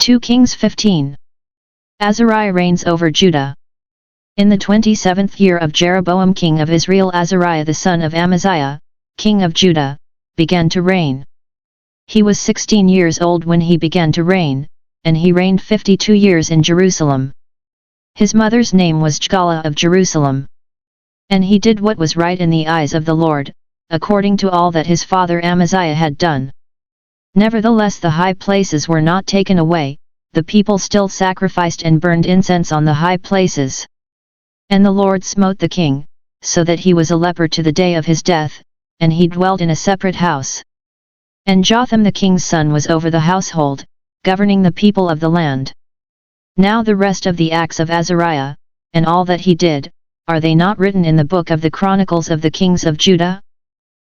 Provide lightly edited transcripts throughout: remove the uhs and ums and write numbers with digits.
2 Kings 15. Azariah reigns over Judah. In the 27th year of Jeroboam king of Israel, Azariah the son of Amaziah, king of Judah, began to reign. He was 16 years old when he began to reign, and he reigned 52 years in Jerusalem. His mother's name was Jgala of Jerusalem. And he did what was right in the eyes of the Lord, according to all that his father Amaziah had done. Nevertheless the high places were not taken away, the people still sacrificed and burned incense on the high places. And the Lord smote the king, so that he was a leper to the day of his death, and he dwelt in a separate house. And Jotham the king's son was over the household, governing the people of the land. Now the rest of the acts of Azariah, and all that he did, are they not written in the book of the Chronicles of the kings of Judah?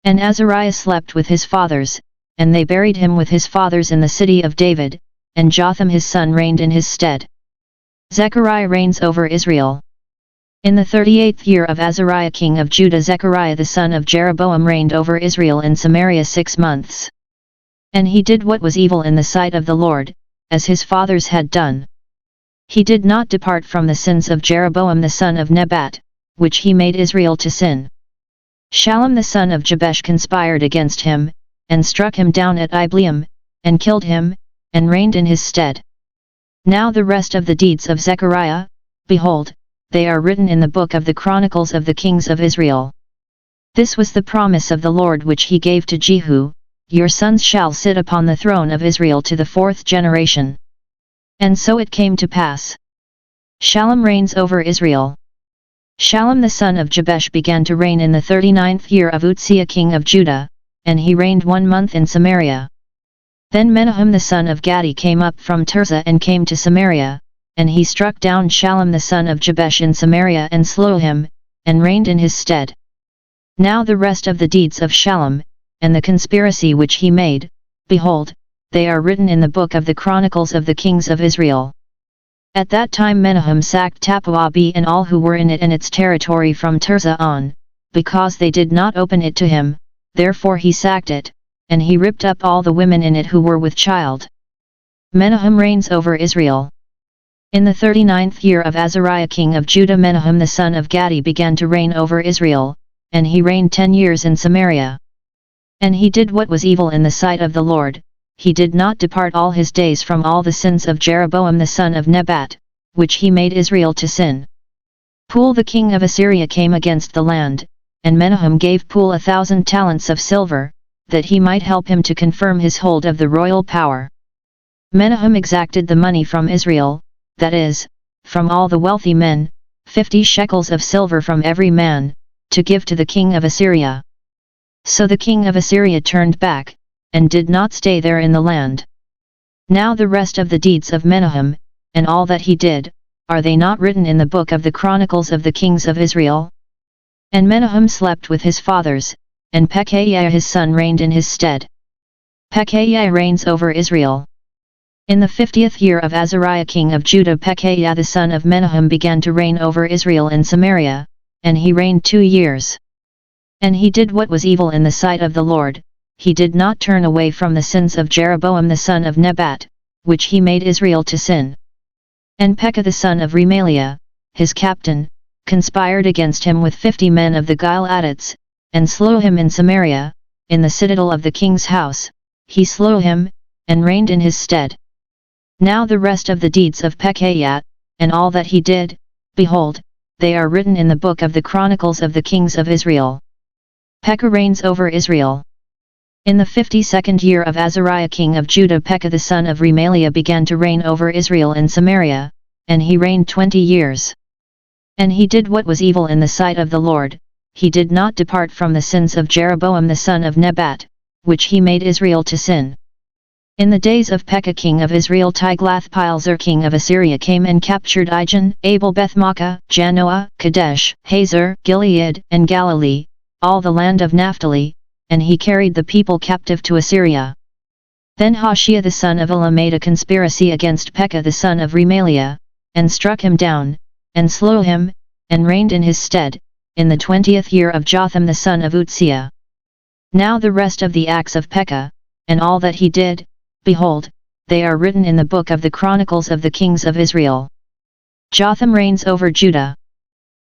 And Azariah slept with his fathers, and they buried him with his fathers in the city of David, and Jotham his son reigned in his stead. Zechariah reigns over Israel. In the 38th year of Azariah king of Judah, Zechariah the son of Jeroboam reigned over Israel in Samaria 6 months. And he did what was evil in the sight of the Lord, as his fathers had done. He did not depart from the sins of Jeroboam the son of Nebat, which he made Israel to sin. Shallum the son of Jabesh conspired against him, and struck him down at Ibleam, and killed him, and reigned in his stead. Now the rest of the deeds of Zechariah, behold, they are written in the book of the Chronicles of the kings of Israel. This was the promise of the Lord which he gave to Jehu, your sons shall sit upon the throne of Israel to the 4th generation. And so it came to pass. Shallum reigns over Israel. Shallum the son of Jabesh began to reign in the 39th year of Uzziah king of Judah, and he reigned 1 month in Samaria. Then Menahem the son of Gadi came up from Tirzah and came to Samaria, and he struck down Shallum the son of Jabesh in Samaria and slew him, and reigned in his stead. Now the rest of the deeds of Shallum, and the conspiracy which he made, behold, they are written in the book of the Chronicles of the kings of Israel. At that time Menahem sacked Tappuah and all who were in it and its territory from Tirzah on, because they did not open it to him, therefore he sacked it, and he ripped up all the women in it who were with child. Menahem reigns over Israel. In the 39th year of Azariah king of Judah, Menahem the son of Gadi began to reign over Israel, and he reigned 10 years in Samaria. And he did what was evil in the sight of the Lord, he did not depart all his days from all the sins of Jeroboam the son of Nebat, which he made Israel to sin. Pul the king of Assyria came against the land, and Menahem gave Pul 1,000 talents of silver, that he might help him to confirm his hold of the royal power. Menahem exacted the money from Israel, that is, from all the wealthy men, 50 shekels of silver from every man, to give to the king of Assyria. So the king of Assyria turned back, and did not stay there in the land. Now the rest of the deeds of Menahem, and all that he did, are they not written in the book of the Chronicles of the kings of Israel? And Menahem slept with his fathers, and Pekahiah his son reigned in his stead. Pekahiah reigns over Israel. In the 50th year of Azariah king of Judah, Pekahiah the son of Menahem began to reign over Israel in Samaria, and he reigned 2 years. And he did what was evil in the sight of the Lord, he did not turn away from the sins of Jeroboam the son of Nebat, which he made Israel to sin. And Pekah the son of Remaliah, his captain, conspired against him with 50 men of the Gileadites, and slew him in Samaria, in the citadel of the king's house, he slew him, and reigned in his stead. Now the rest of the deeds of Pekahiah, and all that he did, behold, they are written in the book of the Chronicles of the kings of Israel. Pekah reigns over Israel. In the 52nd year of Azariah king of Judah, Pekah the son of Remaliah began to reign over Israel in Samaria, and he reigned 20 years. And he did what was evil in the sight of the Lord, he did not depart from the sins of Jeroboam the son of Nebat, which he made Israel to sin. In the days of Pekah king of Israel, Tiglath-Pileser king of Assyria came and captured Ijon, Abel Beth-Maachah, Janoah, Kadesh, Hazor, Gilead, and Galilee, all the land of Naphtali, and he carried the people captive to Assyria. Then Hoshea the son of Elah made a conspiracy against Pekah the son of Remaliah, and struck him down, and slew him, and reigned in his stead, in the 20th year of Jotham the son of Uzziah. Now the rest of the acts of Pekah, and all that he did, behold, they are written in the book of the Chronicles of the Kings of Israel. Jotham reigns over Judah.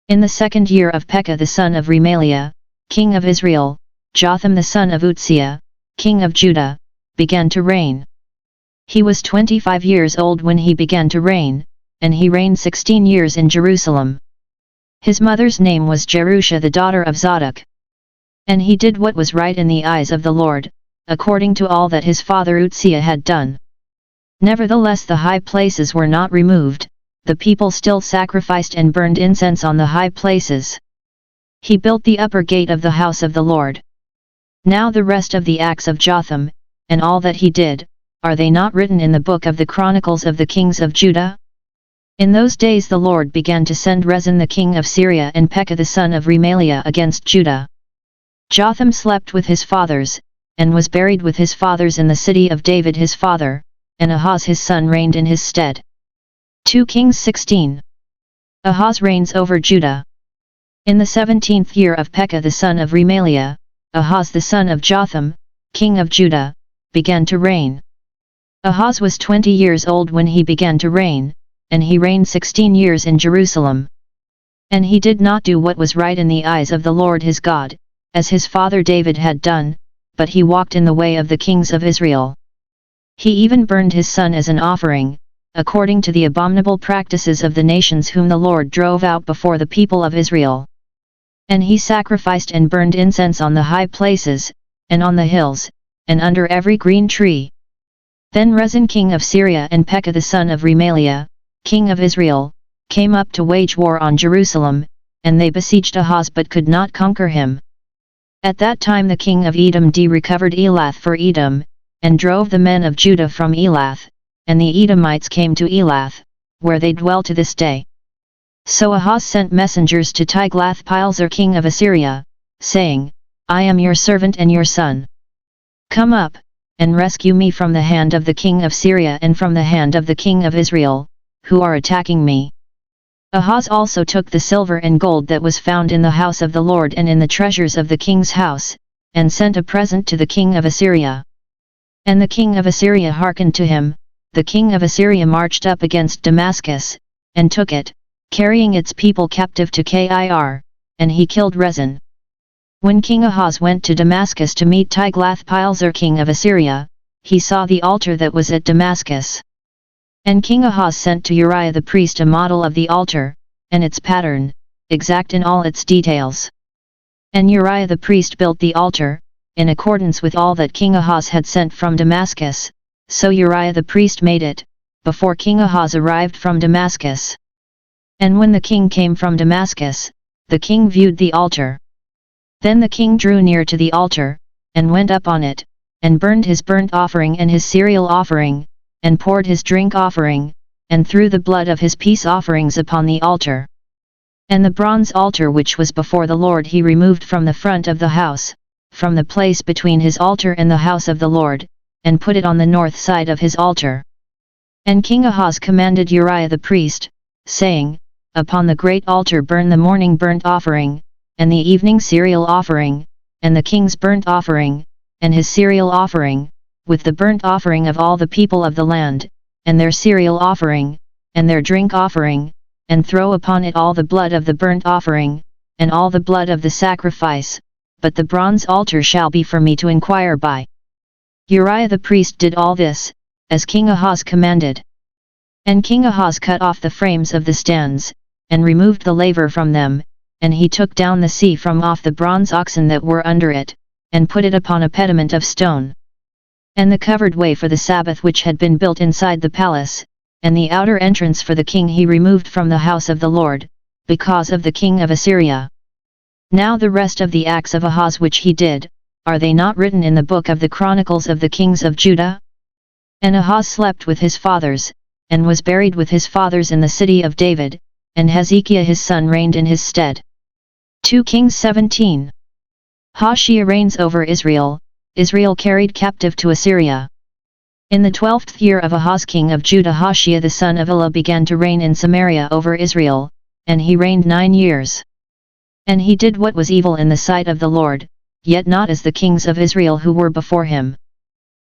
In the 2nd year of Pekah the son of Remaliah, king of Israel, Jotham the son of Uzziah, king of Judah, began to reign. He was 25 years old when he began to reign, and he reigned 16 years in Jerusalem. His mother's name was Jerusha the daughter of Zadok. And he did what was right in the eyes of the Lord, according to all that his father Uzziah had done. Nevertheless the high places were not removed, the people still sacrificed and burned incense on the high places. He built the upper gate of the house of the Lord. Now the rest of the acts of Jotham, and all that he did, are they not written in the book of the Chronicles of the Kings of Judah? In those days the Lord began to send Rezin the king of Syria and Pekah the son of Remaliah against Judah. Jotham slept with his fathers, and was buried with his fathers in the city of David his father, and Ahaz his son reigned in his stead. 2 Kings 16. Ahaz reigns over Judah. In the 17th year of Pekah the son of Remaliah, Ahaz the son of Jotham, king of Judah, began to reign. Ahaz was 20 years old when he began to reign, and he reigned 16 years in Jerusalem. And he did not do what was right in the eyes of the Lord his God, as his father David had done, but he walked in the way of the kings of Israel. He even burned his son as an offering, according to the abominable practices of the nations whom the Lord drove out before the people of Israel. And he sacrificed and burned incense on the high places, and on the hills, and under every green tree. Then Rezin king of Syria and Pekah the son of Remaliah, king of Israel, came up to wage war on Jerusalem, and they besieged Ahaz but could not conquer him. At that time the king of Edom recovered Elath for Edom, and drove the men of Judah from Elath, and the Edomites came to Elath, where they dwell to this day. So Ahaz sent messengers to Tiglath-Pileser king of Assyria, saying, I am your servant and your son. Come up, and rescue me from the hand of the king of Syria and from the hand of the king of Israel, who are attacking me. Ahaz also took the silver and gold that was found in the house of the Lord and in the treasures of the king's house, and sent a present to the king of Assyria. And the king of Assyria hearkened to him. The king of Assyria marched up against Damascus, and took it, carrying its people captive to Kir, and he killed Rezin. When King Ahaz went to Damascus to meet Tiglath-Pileser king of Assyria, he saw the altar that was at Damascus. And King Ahaz sent to Uriah the priest a model of the altar, and its pattern, exact in all its details. And Uriah the priest built the altar, in accordance with all that King Ahaz had sent from Damascus, so Uriah the priest made it, before King Ahaz arrived from Damascus. And when the king came from Damascus, the king viewed the altar. Then the king drew near to the altar, and went up on it, and burned his burnt offering and his cereal offering, and poured his drink offering, and threw the blood of his peace offerings upon the altar. And the bronze altar which was before the Lord he removed from the front of the house, from the place between his altar and the house of the Lord, and put it on the north side of his altar. And King Ahaz commanded Uriah the priest, saying, Upon the great altar burn the morning burnt offering, and the evening cereal offering, and the king's burnt offering, and his cereal offering, with the burnt offering of all the people of the land, and their cereal offering, and their drink offering, and throw upon it all the blood of the burnt offering, and all the blood of the sacrifice, but the bronze altar shall be for me to inquire by. Uriah the priest did all this, as King Ahaz commanded. And King Ahaz cut off the frames of the stands, and removed the laver from them, and he took down the sea from off the bronze oxen that were under it, and put it upon a pediment of stone. And the covered way for the Sabbath which had been built inside the palace, and the outer entrance for the king he removed from the house of the Lord, because of the king of Assyria. Now the rest of the acts of Ahaz which he did, are they not written in the book of the Chronicles of the Kings of Judah? And Ahaz slept with his fathers, and was buried with his fathers in the city of David, and Hezekiah his son reigned in his stead. 2 Kings 17. Hoshea reigns over Israel. Israel carried captive to Assyria. In the 12th year of Ahaz king of Judah, Hoshea the son of Elah began to reign in Samaria over Israel, and he reigned 9 years. And he did what was evil in the sight of the Lord, yet not as the kings of Israel who were before him.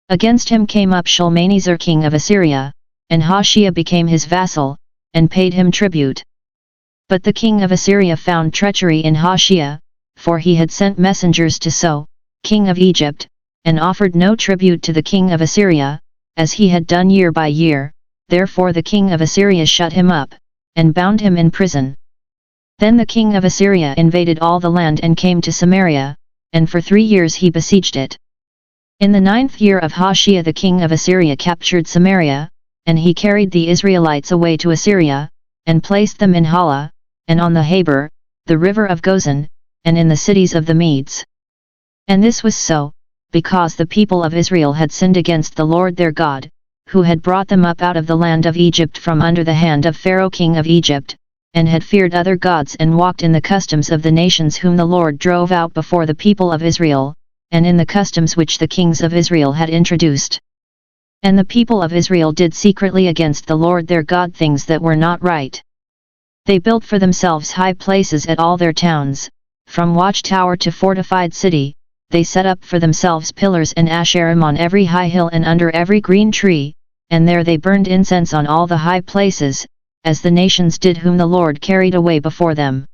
Against him came up Shalmaneser king of Assyria, and Hoshea became his vassal, and paid him tribute. But the king of Assyria found treachery in Hoshea, for he had sent messengers to So, king of Egypt, and offered no tribute to the king of Assyria, as he had done year by year. Therefore the king of Assyria shut him up, and bound him in prison. Then the king of Assyria invaded all the land and came to Samaria, and for 3 years he besieged it. In the 9th year of Hoshea the king of Assyria captured Samaria, and he carried the Israelites away to Assyria, and placed them in Hala, and on the Habor, the river of Gozan, and in the cities of the Medes. And this was so, because the people of Israel had sinned against the Lord their God, who had brought them up out of the land of Egypt from under the hand of Pharaoh king of Egypt, and had feared other gods and walked in the customs of the nations whom the Lord drove out before the people of Israel, and in the customs which the kings of Israel had introduced. And the people of Israel did secretly against the Lord their God things that were not right. They built for themselves high places at all their towns, from watchtower to fortified city. They set up for themselves pillars and asherim on every high hill and under every green tree, and there they burned incense on all the high places, as the nations did whom the Lord carried away before them.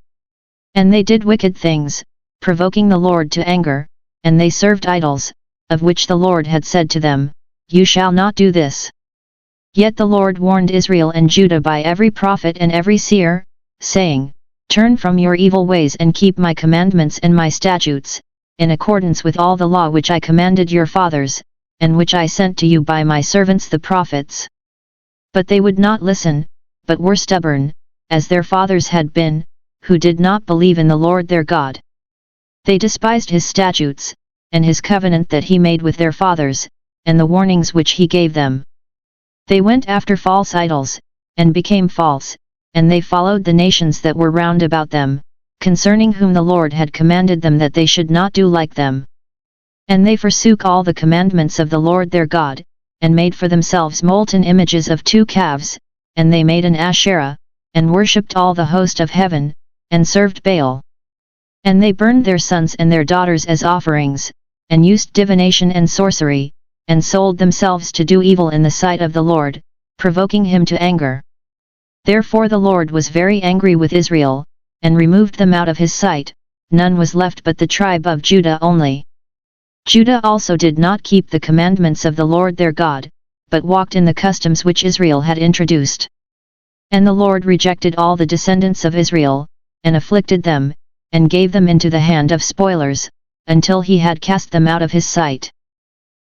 And they did wicked things, provoking the Lord to anger, and they served idols, of which the Lord had said to them, "You shall not do this." Yet the Lord warned Israel and Judah by every prophet and every seer, saying, "Turn from your evil ways and keep my commandments and my statutes, in accordance with all the law which I commanded your fathers, and which I sent to you by my servants the prophets." But they would not listen, but were stubborn, as their fathers had been, who did not believe in the Lord their God. They despised his statutes, and his covenant that he made with their fathers, and the warnings which he gave them. They went after false idols, and became false, and they followed the nations that were round about them, concerning whom the Lord had commanded them that they should not do like them. And they forsook all the commandments of the Lord their God, and made for themselves molten images of 2 calves, and they made an Asherah, and worshipped all the host of heaven, and served Baal. And they burned their sons and their daughters as offerings, and used divination and sorcery, and sold themselves to do evil in the sight of the Lord, provoking him to anger. Therefore the Lord was very angry with Israel, and removed them out of his sight. None was left but the tribe of Judah only. Judah also did not keep the commandments of the Lord their God, but walked in the customs which Israel had introduced. And the Lord rejected all the descendants of Israel, and afflicted them, and gave them into the hand of spoilers, until he had cast them out of his sight.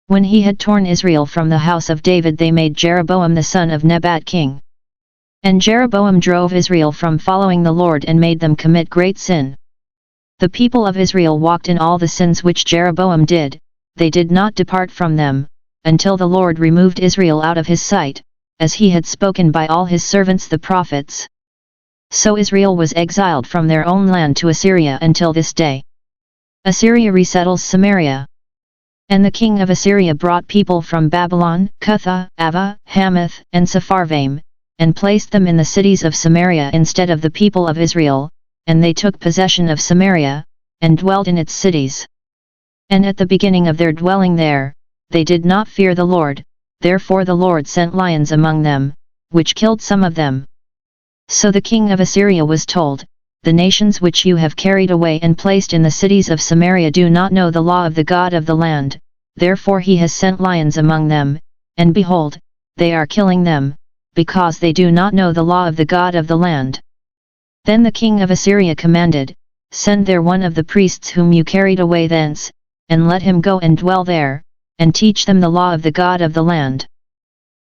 When he had torn Israel from the house of David, they made Jeroboam the son of Nebat king. And Jeroboam drove Israel from following the Lord and made them commit great sin. The people of Israel walked in all the sins which Jeroboam did, they did not depart from them, until the Lord removed Israel out of his sight, as he had spoken by all his servants the prophets. So Israel was exiled from their own land to Assyria until this day. Assyria resettles Samaria. And the king of Assyria brought people from Babylon, Cutha, Ava, Hamath, and Sepharvaim, and placed them in the cities of Samaria instead of the people of Israel, and they took possession of Samaria, and dwelt in its cities. And at the beginning of their dwelling there, they did not fear the Lord, therefore the Lord sent lions among them, which killed some of them. So the king of Assyria was told, "The nations which you have carried away and placed in the cities of Samaria do not know the law of the God of the land, therefore he has sent lions among them, and behold, they are killing them, because they do not know the law of the God of the land." Then the king of Assyria commanded, "Send there one of the priests whom you carried away thence, and let him go and dwell there, and teach them the law of the God of the land."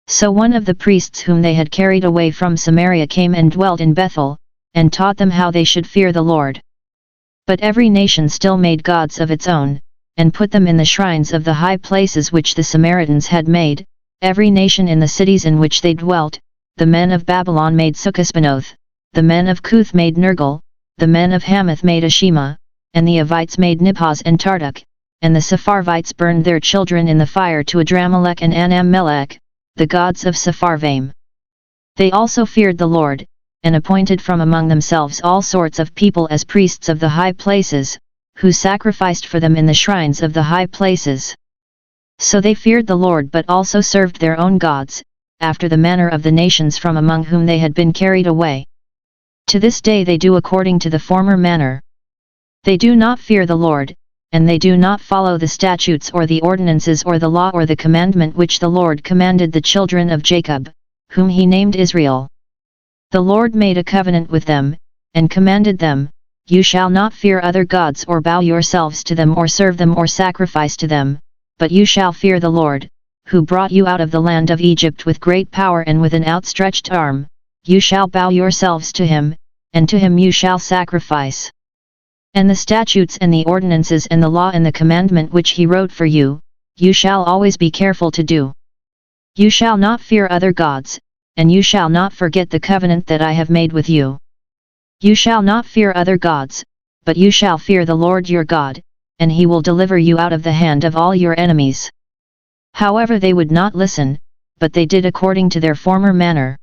So one of the priests whom they had carried away from Samaria came and dwelt in Bethel, and taught them how they should fear the Lord. But every nation still made gods of its own, and put them in the shrines of the high places which the Samaritans had made. Every nation in the cities in which they dwelt, the men of Babylon made Succothbenoth, the men of Cuth made Nergal, the men of Hamath made Ashima, and the Avites made Nibhaz and Tarduk, and the Sepharvites burned their children in the fire to Adramelech and Anammelech, the gods of Sepharvaim. They also feared the Lord, and appointed from among themselves all sorts of people as priests of the high places, who sacrificed for them in the shrines of the high places. So they feared the Lord but also served their own gods, after the manner of the nations from among whom they had been carried away. To this day they do according to the former manner. They do not fear the Lord, and they do not follow the statutes or the ordinances or the law or the commandment which the Lord commanded the children of Jacob, whom he named Israel. The Lord made a covenant with them, and commanded them, "You shall not fear other gods or bow yourselves to them or serve them or sacrifice to them, but you shall fear the Lord, who brought you out of the land of Egypt with great power and with an outstretched arm. You shall bow yourselves to him, and to him you shall sacrifice. And the statutes and the ordinances and the law and the commandment which he wrote for you, you shall always be careful to do. You shall not fear other gods, and you shall not forget the covenant that I have made with you. You shall not fear other gods, but you shall fear the Lord your God, and he will deliver you out of the hand of all your enemies." However they would not listen, but they did according to their former manner.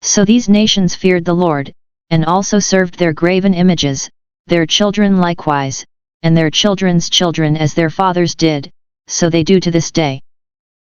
So these nations feared the Lord, and also served their graven images, their children likewise, and their children's children as their fathers did, so they do to this day.